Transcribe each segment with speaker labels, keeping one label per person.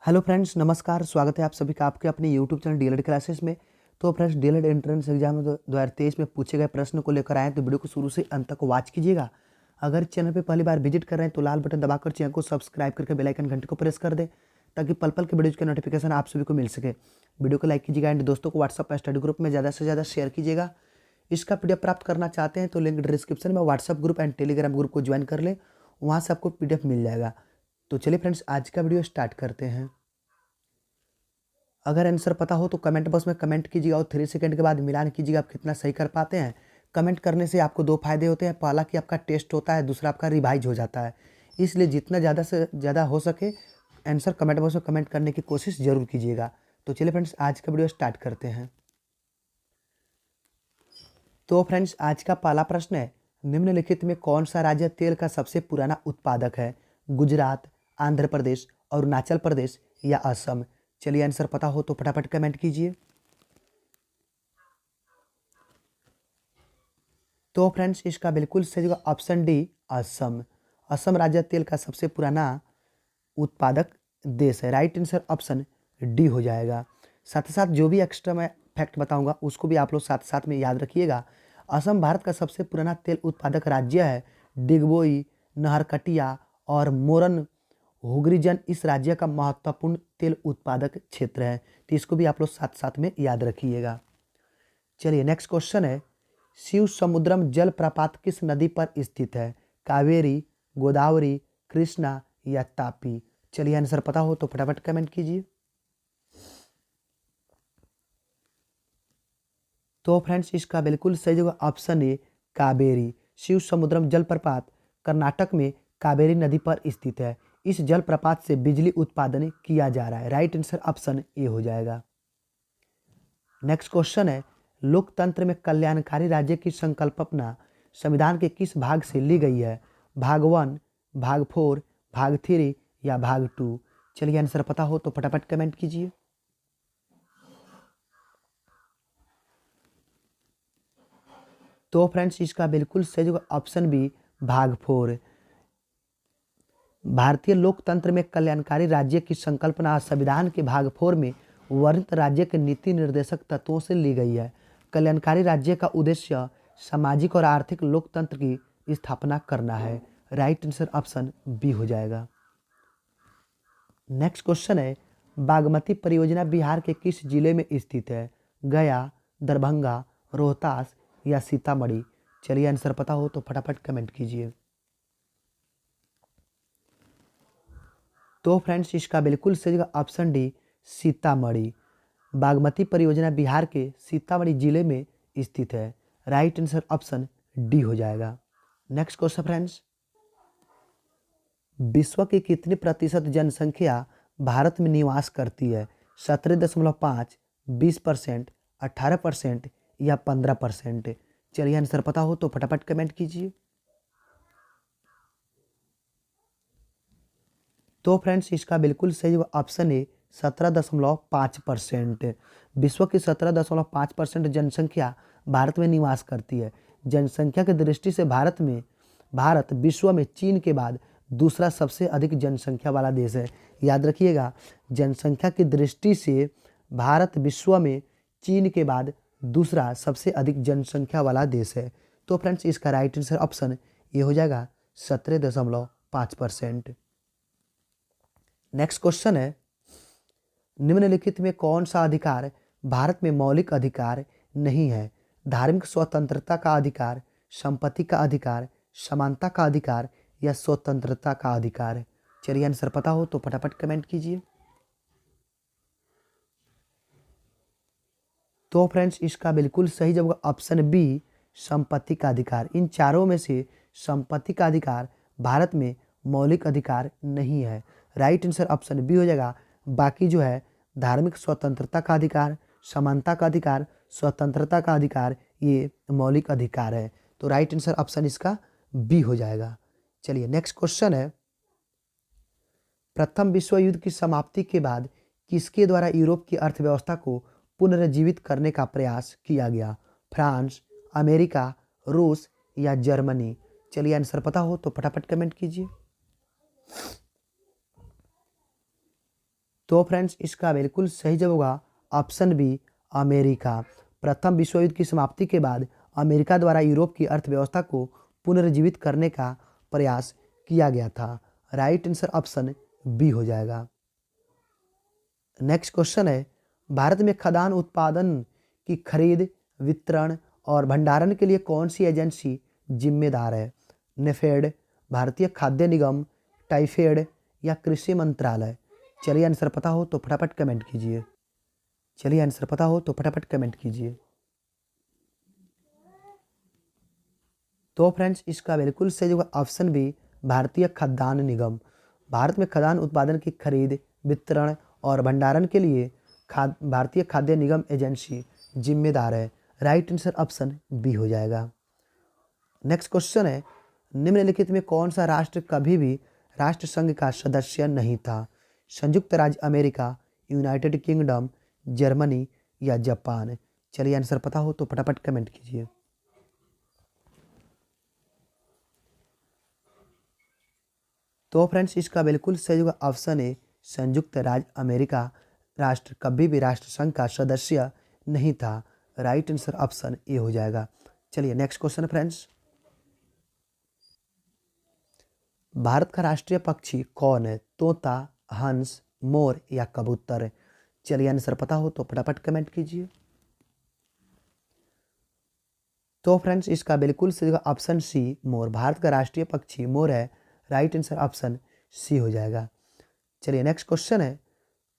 Speaker 1: Hello friends, नमस्कार। स्वागत है आप सभी का आपके अपने यूट्यूब चैनल डीएलएड क्लासेस में। तो फ्रेंड्स, डीएलएड एंट्रेंस एग्जाम 2023 में पूछे गए प्रश्न को लेकर आए हैं, तो वीडियो को शुरू से अंत तक वॉच कीजिएगा। अगर चैनल पे पहली बार विजिट कर रहे हैं तो लाल बटन दबाकर चैनल को सब्सक्राइब करके बेल आइकन घंटे को प्रेस कर दें, ताकि पल पल के वीडियोज़ के नोटिफिकेशन आप सभी को मिल सके। वीडियो को लाइक कीजिएगा एंड दोस्तों को व्हाट्सअप पर स्टडी ग्रुप में ज़्यादा से ज़्यादा शेयर कीजिएगा। इसका पीडीएफ प्राप्त करना चाहते हैं तो लिंक डिस्क्रिप्शन में WhatsApp group and Telegram group को ज्वाइन कर लें, वहाँ से आपको पीडीएफ मिल जाएगा। तो चलिए फ्रेंड्स, आज का वीडियो स्टार्ट करते हैं। अगर आंसर पता हो तो कमेंट बॉक्स में कमेंट कीजिएगा और 3 सेकंड के बाद मिलान कीजिएगा आप कितना सही कर पाते हैं। कमेंट करने से आपको दो फायदे होते हैं, पहला कि आपका टेस्ट होता है, दूसरा आपका रिवाइज हो जाता है। इसलिए जितना ज़्यादा से ज़्यादा हो सके आंसर कमेंट बॉक्स में कमेंट करने की कोशिश ज़रूर कीजिएगा। तो चलिए फ्रेंड्स, आज का वीडियो स्टार्ट करते हैं। तो फ्रेंड्स, आज का पहला प्रश्न है, निम्नलिखित में कौन सा राज्य तेल का सबसे पुराना उत्पादक है? गुजरात, आंध्र प्रदेश, अरुणाचल प्रदेश या असम? चलिए, आंसर पता हो तो फटाफट कमेंट कीजिए। तो फ्रेंड्स, इसका बिल्कुल सही होगा ऑप्शन डी, असम। असम राज्य तेल का सबसे पुराना उत्पादक देश है। राइट आंसर ऑप्शन डी हो जाएगा। साथ ही साथ जो भी एक्स्ट्रा मैं फैक्ट बताऊंगा उसको भी आप लोग साथ साथ में याद रखिएगा। असम भारत का सबसे पुराना तेल उत्पादक राज्य है। डिगबोई, नहरकटिया और मोरन हुगरीजन इस राज्य का महत्वपूर्ण तेल उत्पादक क्षेत्र है। तो इसको भी आप लोग साथ साथ में याद रखिएगा। चलिए, नेक्स्ट क्वेश्चन है, शिव समुद्रम जल प्रपात किस नदी पर स्थित है? कावेरी, गोदावरी, कृष्णा या तापी? चलिए, आंसर पता हो तो फटाफट कमेंट कीजिए। तो फ्रेंड्स, इसका बिल्कुल सही जगह ऑप्शन ए, कावेरी। शिव समुद्रम जलप्रपात कर्नाटक में कावेरी नदी पर स्थित है। इस जलप्रपात से बिजली उत्पादन किया जा रहा है। राइट आंसर ऑप्शन ए हो जाएगा। नेक्स्ट क्वेश्चन है, लोकतंत्र में कल्याणकारी राज्य की संकल्पना संविधान के किस भाग से ली गई है? भाग 1, भाग 4, भाग 3 या भाग 2? चलिए, आंसर पता हो तो फटाफट कमेंट कीजिए। तो फ्रेंड्स, इसका बिल्कुल सही जवाब ऑप्शन बी, भाग 4। भारतीय लोकतंत्र में कल्याणकारी राज्य की संकल्पना संविधान के भाग 4 में वर्णित राज्य के नीति निर्देशक तत्वों से ली गई है। कल्याणकारी राज्य का उद्देश्य सामाजिक और आर्थिक लोकतंत्र की स्थापना करना है। राइट आंसर ऑप्शन बी हो जाएगा। नेक्स्ट क्वेश्चन है, बागमती परियोजना बिहार के किस जिले में स्थित है? गया, दरभंगा, रोहतास या सीतामढ़ी? चलिए, आंसर पता हो तो फटाफट कमेंट कीजिए। तो फ्रेंड्स, इसका बिल्कुल सही जगह ऑप्शन डी, सीतामढ़ी। बागमती परियोजना बिहार के सीतामढ़ी जिले में स्थित है। राइट आंसर ऑप्शन डी हो जाएगा। नेक्स्ट क्वेश्चन फ्रेंड्स, विश्व की कितनी प्रतिशत जनसंख्या भारत में निवास करती है? 17.5, 20%, 18% या 15%? चलिए, आंसर पता हो तो फटाफट कमेंट कीजिए। तो फ्रेंड्स, इसका बिल्कुल सही ऑप्शन है 17.5%। विश्व की 17.5% जनसंख्या भारत में निवास करती है। जनसंख्या की दृष्टि से भारत विश्व में चीन के बाद दूसरा सबसे अधिक जनसंख्या वाला देश है। याद रखिएगा, जनसंख्या की दृष्टि से भारत विश्व में चीन के बाद दूसरा सबसे अधिक जनसंख्या वाला देश है। तो फ्रेंड्स, इसका राइट आंसर ऑप्शन ये हो जाएगा 17.5%। नेक्स्ट क्वेश्चन है, निम्नलिखित में कौन सा अधिकार भारत में मौलिक अधिकार नहीं है? धार्मिक स्वतंत्रता का अधिकार, संपत्ति का अधिकार, समानता का अधिकार या स्वतंत्रता का अधिकार? चलिए, आंसर पता हो तो फटाफट कमेंट कीजिए। तो फ्रेंड्स, इसका बिल्कुल सही जवाब ऑप्शन बी, संपत्ति का अधिकार। इन चारों में से संपत्ति का अधिकार भारत में मौलिक अधिकार नहीं है। राइट आंसर ऑप्शन बी हो जाएगा। बाकी जो है, धार्मिक स्वतंत्रता का अधिकार, समानता का अधिकार, स्वतंत्रता का अधिकार, ये मौलिक अधिकार है। तो राइट आंसर ऑप्शन इसका बी हो जाएगा। चलिए, नेक्स्ट क्वेश्चन है, प्रथम विश्व युद्ध की समाप्ति के बाद किसके द्वारा यूरोप की अर्थव्यवस्था को पुनर्जीवित करने का प्रयास किया गया? फ्रांस, अमेरिका, रूस या जर्मनी? चलिए, आंसर पता हो तो फटाफट कमेंट कीजिए। तो फ्रेंड्स इसका बिल्कुल सही जवाब होगा ऑप्शन बी अमेरिका। प्रथम विश्व युद्ध की समाप्ति के बाद अमेरिका द्वारा यूरोप की अर्थव्यवस्था को पुनर्जीवित करने का प्रयास किया गया था। राइट आंसर ऑप्शन बी हो जाएगा। नेक्स्ट क्वेश्चन है, भारत में खाद्यान्न उत्पादन की खरीद, वितरण और भंडारण के लिए कौन सी एजेंसी जिम्मेदार है? नेफेड, भारतीय खाद्य निगम, टाइफेड या कृषि मंत्रालय? चलिए आंसर पता हो तो फटाफट कमेंट कीजिए। चलिए आंसर पता हो तो फटाफट कमेंट कीजिए। तो फ्रेंड्स इसका बिल्कुल सही जवाब ऑप्शन बी भारतीय खाद्यान्न निगम। भारत में खाद्यान्न उत्पादन की खरीद, वितरण और भंडारण के लिए भारतीय खाद्य निगम एजेंसी जिम्मेदार है। राइट आंसर ऑप्शन बी हो जाएगा। नेक्स्ट क्वेश्चन है, निम्नलिखित में कौन सा राष्ट्र कभी भी राष्ट्रसंघ का सदस्य नहीं था? संयुक्त राज्य अमेरिका, यूनाइटेड किंगडम, जर्मनी या जापान? चलिए आंसर पता हो तो फटाफट कमेंट कीजिए। तो फ्रेंड्स इसका बिल्कुल सही जवाब ऑप्शन है संयुक्त राज्य अमेरिका राष्ट्र कभी भी राष्ट्रसंघ का सदस्य नहीं था। राइट आंसर ऑप्शन ए हो जाएगा। चलिए नेक्स्ट क्वेश्चन फ्रेंड्स, भारत का राष्ट्रीय पक्षी कौन है? तोता, हंस, मोर या कबूतर? चलिए आंसर पता हो तो फटाफट कमेंट कीजिए। तो फ्रेंड्स इसका बिल्कुल सही जवाब ऑप्शन सी मोर। भारत का राष्ट्रीय पक्षी मोर है। राइट आंसर ऑप्शन सी हो जाएगा। चलिए नेक्स्ट क्वेश्चन है,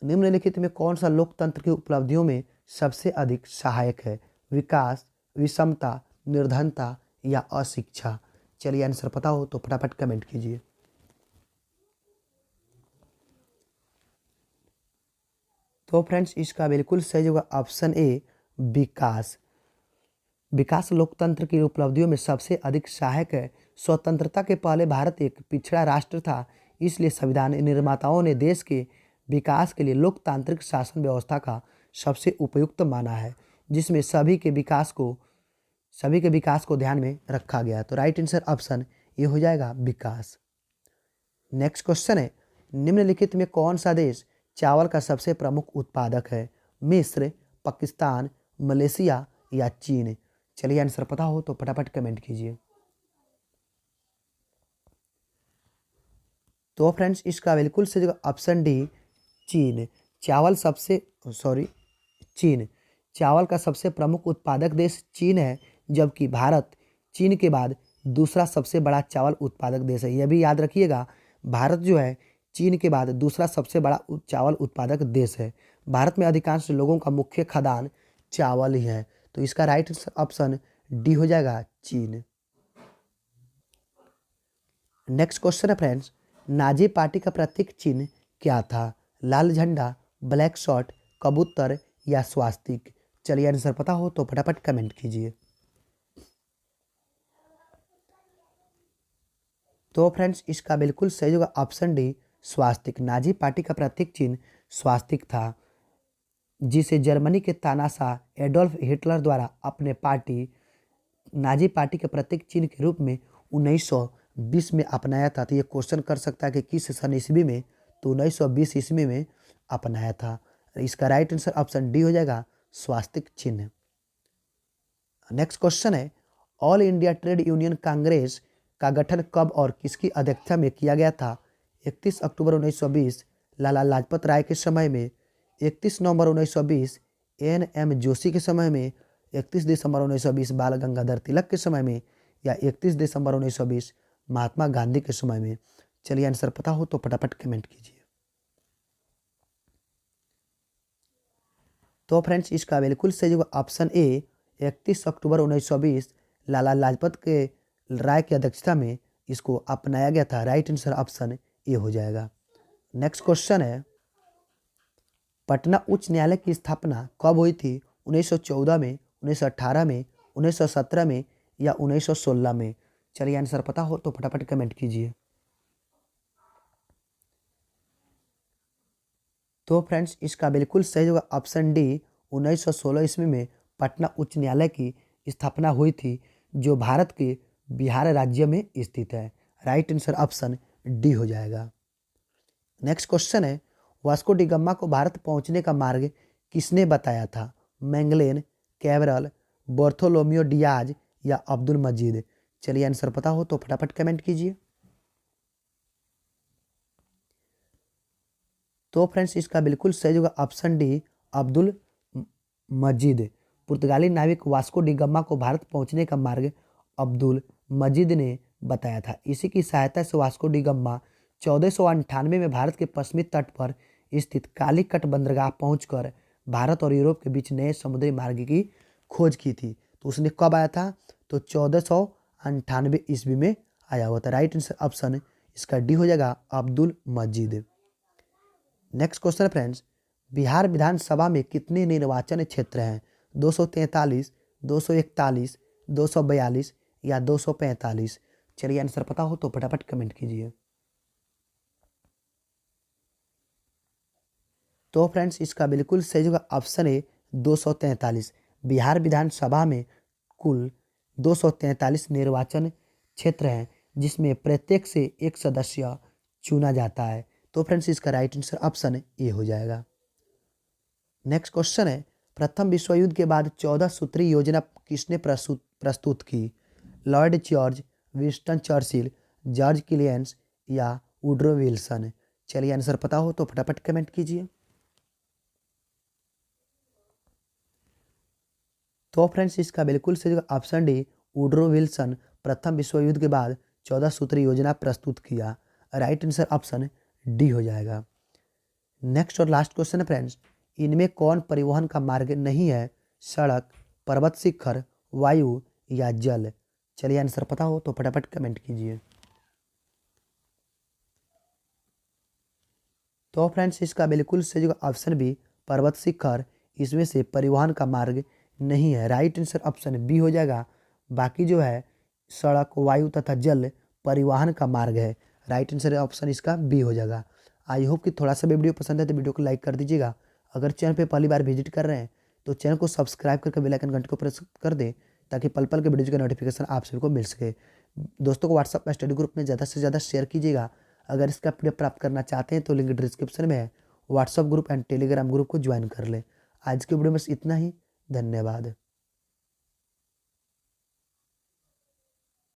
Speaker 1: निम्नलिखित में कौन सा लोकतंत्र की उपलब्धियों में सबसे अधिक सहायक है? विकास, विषमता, निर्धनता या अशिक्षा? चलिए आंसर पता हो तो फटाफट कमेंट कीजिए। तो फ्रेंड्स इसका बिल्कुल सही जवाब ऑप्शन ए विकास। विकास लोकतंत्र की उपलब्धियों में सबसे अधिक सहायक है। स्वतंत्रता के पहले भारत एक पिछड़ा राष्ट्र था, इसलिए संविधान निर्माताओं ने देश के विकास के लिए लोकतांत्रिक शासन व्यवस्था का सबसे उपयुक्त माना है, जिसमें सभी के विकास को ध्यान में रखा गया। तो राइट आंसर ऑप्शन ये हो जाएगा विकास। नेक्स्ट क्वेश्चन है, निम्नलिखित में कौन सा देश चावल का सबसे प्रमुख उत्पादक है? मिस्र, पाकिस्तान, मलेशिया या चीन? चलिए आंसर पता हो तो फटाफट कमेंट कीजिए। तो फ्रेंड्स इसका बिल्कुल सही जवाब ऑप्शन डी चीन। चीन चावल का सबसे प्रमुख उत्पादक देश चीन है, जबकि भारत चीन के बाद दूसरा सबसे बड़ा चावल उत्पादक देश है। यह भी याद रखिएगा, भारत जो है चीन के बाद दूसरा सबसे बड़ा चावल उत्पादक देश है। भारत में अधिकांश लोगों का मुख्य खाद्यान्न चावल ही है। तो इसका राइट ऑप्शन डी हो जाएगा चीन। नेक्स्ट क्वेश्चन है फ्रेंड्स, नाजी पार्टी का प्रतीक चिन्ह क्या था? लाल झंडा, ब्लैक शॉट, कबूतर या स्वास्तिक? चलिए आंसर पता हो तो फटाफट कमेंट कीजिए। तो फ्रेंड्स इसका बिल्कुल सही होगा ऑप्शन डी स्वास्तिक। नाजी पार्टी का प्रतीक चिन्ह स्वास्तिक था, जिसे जर्मनी के तानाशाह एडोल्फ हिटलर द्वारा अपने नाजी पार्टी के प्रतीक चिन्ह के रूप में 1920 में अपनाया था। तो ये क्वेश्चन कर सकता है कि किस सन ईस्वी में? तो 1920 ईस्वी में अपनाया था। इसका राइट आंसर ऑप्शन डी हो जाएगा स्वास्तिक चिन्ह। नेक्स्ट क्वेश्चन है, all India trade union Congress का गठन कब और किसकी अध्यक्षता में किया गया था? 31 अक्टूबर 1920 लाला लाजपत राय के समय में, 31 नवंबर 1920 एन.एम. जोशी के समय में, 31 दिसंबर 1920 बाल गंगाधर तिलक के समय में, या 31 दिसंबर 1920 महात्मा गांधी के समय में? चलिए आंसर पता हो तो फटाफट कमेंट कीजिए। तो फ्रेंड्स इसका बिल्कुल सही होगा ऑप्शन ए 31 अक्टूबर 1920 लाला लाजपत के राय की अध्यक्षता में इसको अपनाया गया था। राइट आंसर ऑप्शन ए हो जाएगा। नेक्स्ट क्वेश्चन है, पटना उच्च न्यायालय की स्थापना कब हुई थी? 1914 में, 1918 में, 1917 में या 1916 में? चलिए आंसर पता हो तो फटाफट कमेंट कीजिए। तो फ्रेंड्स इसका बिल्कुल सही होगा ऑप्शन डी 1916 ईस्वी में पटना उच्च न्यायालय की स्थापना हुई थी, जो भारत के बिहार राज्य में स्थित है। राइट आंसर ऑप्शन डी हो जाएगा। नेक्स्ट क्वेश्चन है, वास्को डी गामा को भारत पहुंचने का मार्ग किसने बताया था? मैगलेन, कैबरल, बार्थोलोम्यू डियाज या अब्दुल मजीद? चलिए आंसर पता हो तो फटाफट कमेंट कीजिए। तो फ्रेंड्स इसका बिल्कुल सही होगा ऑप्शन डी, अब्दुल मजीद। पुर्तगाली नाविक वास्को डी गामा को भारत पहुंचने का मार्ग अब्दुल मजीद ने बताया था। इसी की सहायता से वास्को डी गामा 1498 में भारत के पश्चिमी तट पर स्थित कालीकट बंदरगाह पहुंचकर भारत और यूरोप के बीच नए समुद्री मार्ग की खोज की थी। तो उसने कब आया था? तो 1498 ईस्वी में आया हुआ था। राइट आंसर ऑप्शन इसका डी हो जाएगा, अब्दुल मजीद। नेक्स्ट क्वेश्चन फ्रेंड्स, बिहार विधानसभा में कितने निर्वाचन क्षेत्र हैं? 243, 241, 242 या 245? चलिए आंसर पता हो तो फटाफट कमेंट कीजिए। तो फ्रेंड्स इसका बिल्कुल सही होगा ऑप्शन ए, 243। बिहार विधानसभा में कुल 243 निर्वाचन क्षेत्र हैं, जिसमें प्रत्येक से एक सदस्य चुना जाता है। तो फ्रेंड्स इसका राइट आंसर ऑप्शन ए हो जाएगा। नेक्स्ट क्वेश्चन है, प्रथम विश्व युद्ध के बाद 14 सूत्री योजना किसने प्रस्तुत की? Lord George, Winston Churchill, George Clemenceau या वुड्रो विल्सन? चलिए आंसर पता हो तो फटाफट कमेंट कीजिए। तो फ्रेंड्स इसका बिल्कुल सही ऑप्शन डी, वुड्रो विल्सन प्रथम विश्व युद्ध के बाद 14 सूत्री योजना प्रस्तुत किया। राइट आंसर ऑप्शन डी हो जाएगा। नेक्स्ट और लास्ट क्वेश्चन है फ्रेंड्स, इनमें कौन परिवहन का मार्ग नहीं है? सड़क, पर्वत शिखर, वायु या जल? चलिए आंसर पता हो तो फटाफट कमेंट कीजिए। तो फ्रेंड्स इसका बिल्कुल सही ऑप्शन बी, पर्वत शिखर इसमें से परिवहन का मार्ग नहीं है। राइट आंसर ऑप्शन बी हो जाएगा। बाकी जो है सड़क, वायु तथा जल परिवहन का मार्ग है। राइट आंसर ऑप्शन इसका बी हो जाएगा। आई होप कि थोड़ा सा भी वीडियो पसंद है तो वीडियो को लाइक कर दीजिएगा। अगर चैनल पे पहली बार विजिट कर रहे हैं तो चैनल को सब्सक्राइब करके बेल आइकन घंटे को प्रेस कर दें, ताकि पल पल के वीडियो का नोटिफिकेशन आप सभी को मिल सके। दोस्तों को व्हाट्सअप में स्टडी ग्रुप में ज़्यादा से ज़्यादा शेयर कीजिएगा। अगर इसका पीडीएफ प्राप्त करना चाहते हैं तो लिंक डिस्क्रिप्शन में है। WhatsApp group and Telegram group को ज्वाइन कर लें। आज के वीडियो में बस इतना ही। धन्यवाद।